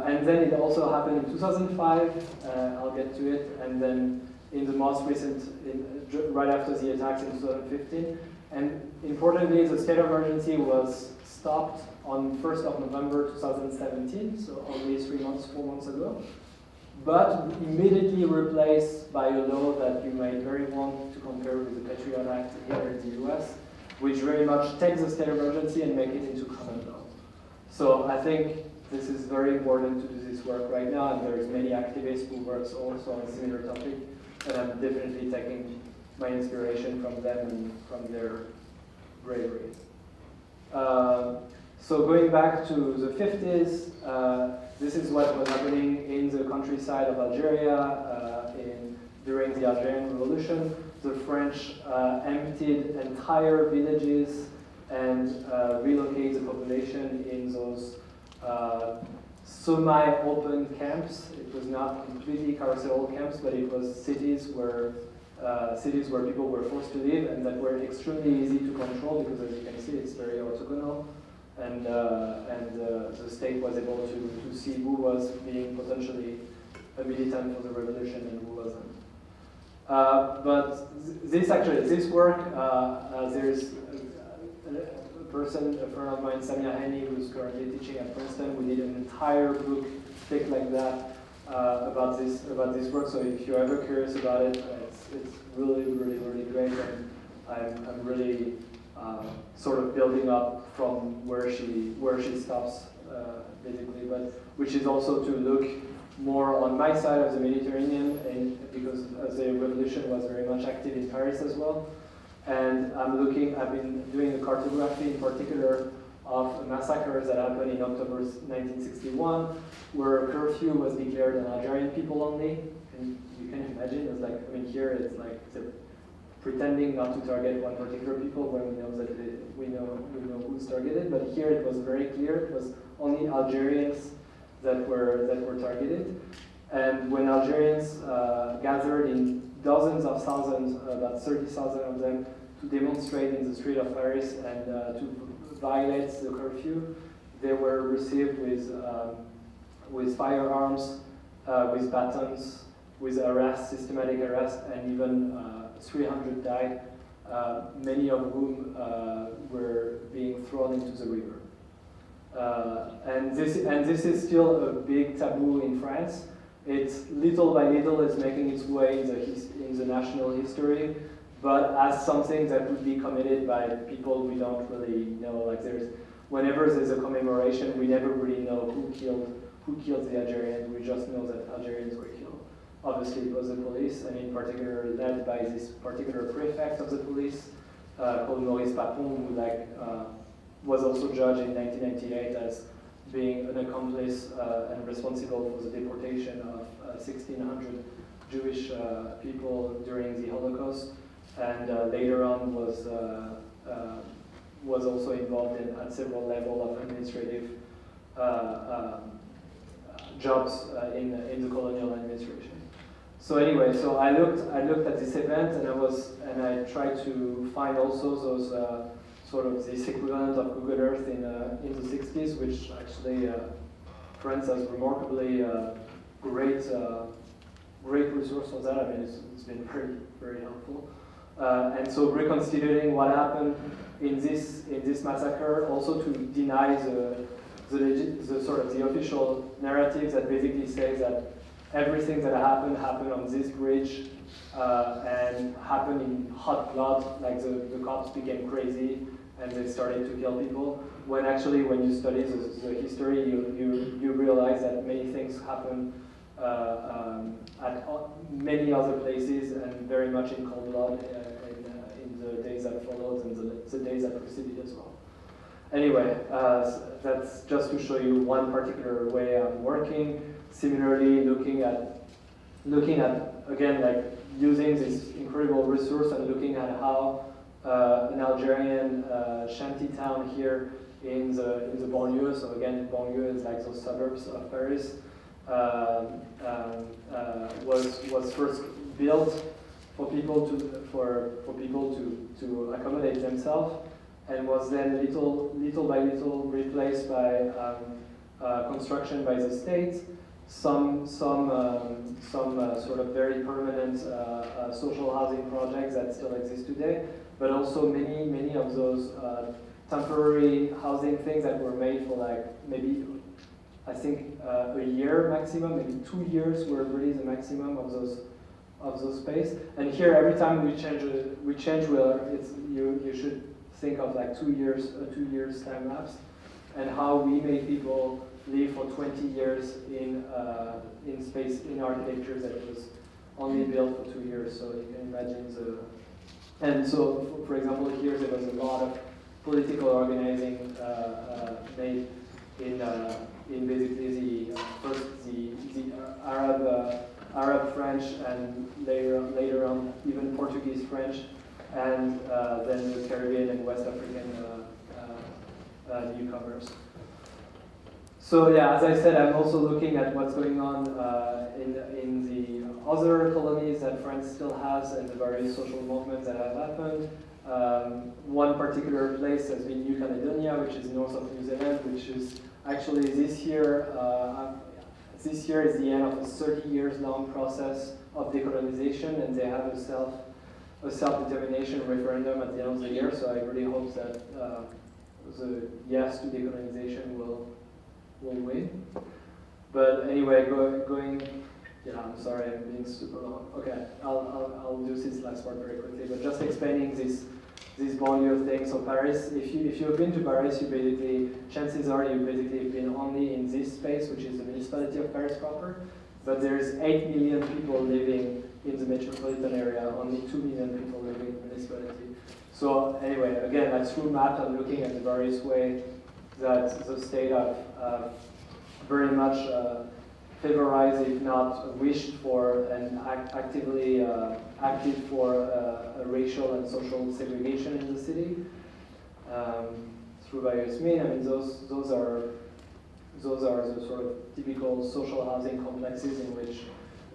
S3: And then it also happened in 2005, I'll get to it, and then in the most recent, right after the attacks in 2015. And importantly, the state of emergency was stopped on 1st of November 2017, so only 4 months ago, but immediately replaced by a law that you might very want to compare with the Patriot Act here in the US, which very much takes the state of emergency and make it into common law. So I think this is very important to do this work right now, and there's many activists who work also on a similar topic, and I'm definitely taking my inspiration from them and from their bravery. So going back to the 50s, this is what was happening in the countryside of Algeria during the Algerian Revolution. The French emptied entire villages and relocated the population in those semi-open camps. It was not completely carceral camps, but it was cities where people were forced to live and that were extremely easy to control because, as you can see, it's very orthogonal, and the state was able to see who was being potentially a militant for the revolution and who wasn't. But this work, there's a friend of mine, Samia Hani, who's currently teaching at Princeton, who did an entire book, thick like that, about this work. So if you're ever curious about it, it's really, really, really great, and I'm really sort of building up from where she stops, basically, but which is also to look more on my side of the Mediterranean, and because the revolution was very much active in Paris as well. And I've been doing a cartography in particular of massacres that happened in October 1961, where a curfew was declared on Algerian people only. And you can imagine, it's like, I mean, here it's like pretending not to target one particular people when we know that we know who's targeted. But here it was very clear; it was only Algerians that were targeted. And when Algerians gathered in dozens of thousands, about 30,000 of them, to demonstrate in the street of Paris and to violate the curfew, they were received with firearms, with batons, with arrests, systematic arrest, and even 300 died, many of whom were being thrown into the river. And this is still a big taboo in France. It's little by little is making its way in the national history, but as something that would be committed by people we don't really know. Like whenever there's a commemoration, we never really know who killed the Algerians. We just know that Algerians were killed. Obviously, it was the police, and in particular led by this particular prefect of the police called Maurice Papon, who was also judged in 1998 as being an accomplice and responsible for the deportation of 1,600 Jewish people during the Holocaust, and later on was also involved at several levels of administrative jobs in the colonial administration. So anyway, so I looked at this event, and I tried to find also those sort of this equivalent of Google Earth in the 60s, which actually France has remarkably great resource for that. I mean, it's been very, very helpful. And so reconsidering what happened in this massacre, also to deny the sort of the official narrative that basically says that everything that happened on this bridge and happened in hot blood, like the cops became crazy and they started to kill people. When actually, when you study the history, you realize that many things happen at many other places and very much in cold blood in the days that followed and the days that preceded as well. Anyway, that's just to show you one particular way I'm working. similarly looking at again, like using this incredible resource and looking at how an Algerian shanty town here in the banlieue, so again, banlieue is like those suburbs of Paris, was first built for people to accommodate themselves, and was then little by little replaced by construction by the state. Some sort of very permanent social housing projects that still exist today, but also many of those temporary housing things that were made for like maybe, I think, a year maximum, maybe 2 years were really the maximum of those space. And here, every time we change, well, you should think of like 2 years, a 2 years time lapse, and how we made people live for 20 years in space, in architecture that was only built for 2 years. So you can imagine and so, for example, here there was a lot of political organizing made in basically the Arab French, and later on even Portuguese French, and then the Caribbean and West African newcomers. So yeah, as I said, I'm also looking at what's going on in the other colonies that France still has, and the various social movements that have happened. One particular place has been New Caledonia, which is north of New Zealand, which is actually this year is the end of a 30 years long process of decolonization, and they have a self-determination referendum at the end of the year. So I really hope that the yes to decolonization will win. But anyway, going. Yeah, I'm sorry, I'm being super long. Okay, I'll do this last part very quickly. But just explaining this banlieue thing. So Paris, if you've been to Paris, you basically, chances are you basically have been only in this space, which is the municipality of Paris proper. But there's 8 million people living in the metropolitan area, only 2 million people living in the municipality. So anyway, again, like through map, I'm looking at the various ways that the state have very much favorized, if not wished for, and actively acted for a racial and social segregation in the city through various means. I mean, those are the sort of typical social housing complexes in which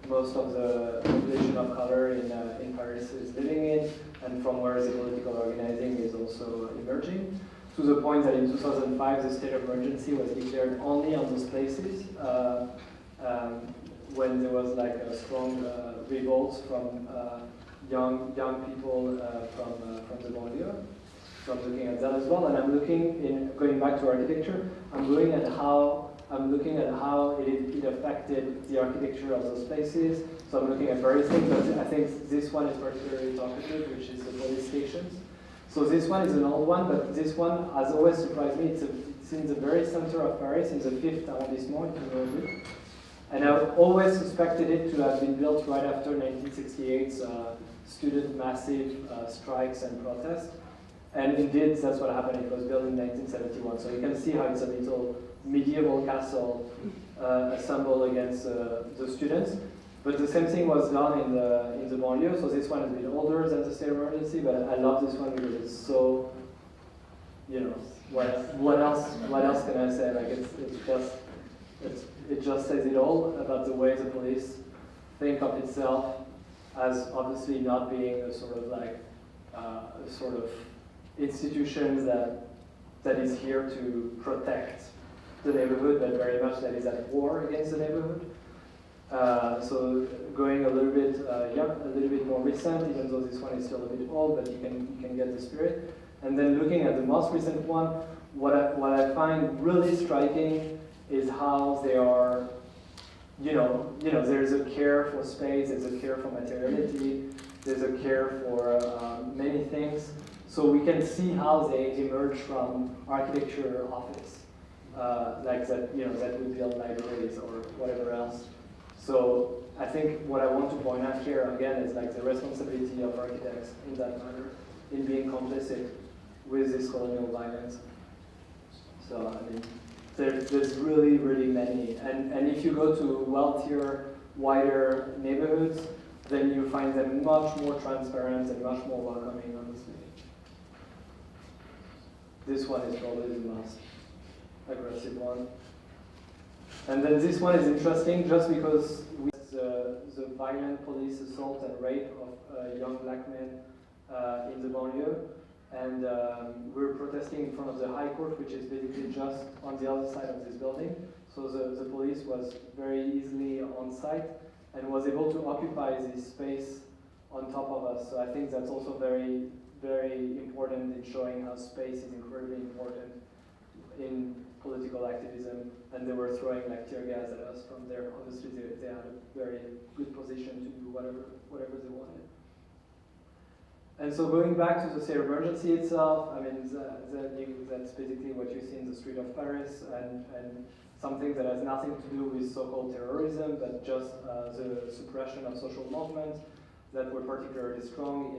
S3: most of the population of color in Paris is living in, and from where the political organizing is also emerging. To the point that in 2005, the state of emergency was declared only on those places when there was like a strong revolt from young people from the banlieue. So I'm looking at that as well, and I'm looking going back to architecture. I'm looking at how it affected the architecture of those places. So I'm looking at various things, but I think this one is particularly talkative, which is the police stations. So this one is an old one, but this one has always surprised me. It's in the very center of Paris, in the 5th arrondissement, if you know it. And I've always suspected it to have been built right after 1968's student massive strikes and protests. And indeed, that's what happened. It was built in 1971. So you can see how it's a little medieval castle assembled against the students. But the same thing was done in the banlieue. So this one is a bit older than the state of emergency, but I love this one because it's so, you know, what else can I say? Like it just says it all about the way the police think of itself as obviously not being a sort of like a sort of institution that is here to protect the neighborhood, but very much that is at war against the neighborhood. So going a little bit more recent, even though this one is still a bit old, but you can get the spirit. And then looking at the most recent one, what I find really striking is how they are, you know, there's a care for space, there's a care for materiality, there's a care for many things. So we can see how they emerge from architecture office, like that, that we build libraries or whatever else. So I think what I want to point out here again is like the responsibility of architects in that matter, in being complicit with this colonial violence. So I mean, there's really, really many. And if you go to wealthier, wider neighborhoods, then you find them much more transparent and much more welcoming, honestly. This one is probably the most aggressive one. And then this one is interesting just because with the violent police assault and rape of young black men in the banlieue. And we're protesting in front of the High Court, which is basically just on the other side of this building. So the police was very easily on site and was able to occupy this space on top of us. So I think that's also very, very important in showing how space is incredibly important in political activism. And they were throwing like tear gas at us from there. Obviously, they had a very good position to do whatever they wanted. And so going back to the state of emergency itself, I mean, that's basically what you see in the street of Paris, and something that has nothing to do with so-called terrorism, but just the suppression of social movements that were particularly strong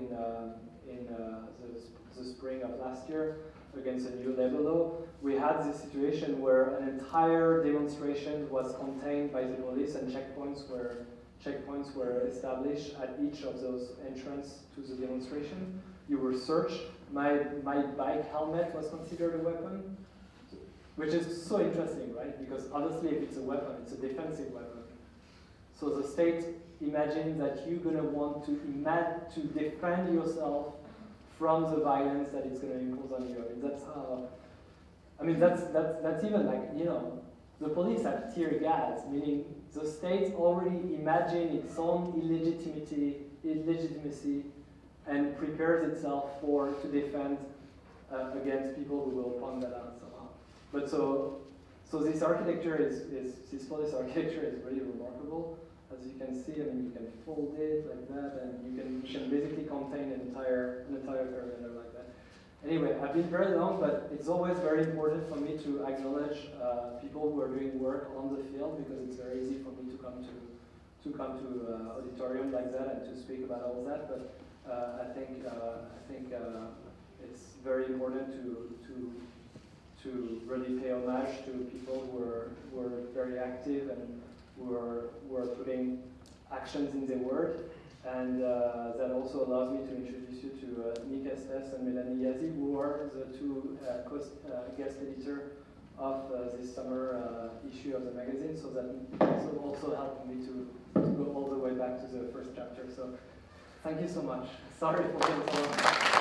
S3: in the spring of last year against the new labor law. We had this situation where an entire demonstration was contained by the police, and checkpoints were established at each of those entrances to the demonstration. You were searched. My bike helmet was considered a weapon, which is so interesting, right? Because honestly, if it's a weapon, it's a defensive weapon. So the state imagines that you're going to want to defend yourself from the violence that it's going to impose on you. I mean, that's how. I mean, that's even like, you know, the police have tear gas, meaning the state already imagines its own illegitimacy and prepares itself to defend against people who will point that out somehow. But so this architecture this police architecture is really remarkable. As you can see, I mean, you can fold it like that, and you can basically contain an entire perimeter like that. Anyway, I've been very long, but it's always very important for me to acknowledge people who are doing work on the field, because it's very easy for me to come to auditorium like that and to speak about all that. But I think it's very important to really pay homage to people who are very active and who are putting actions in their work. And that also allows me to introduce you to Nick Estes and Melanie Yazzie, who are the two guest editor of this summer issue of the magazine. So that also helped me to go all the way back to the first chapter. So thank you so much. Sorry for being so long.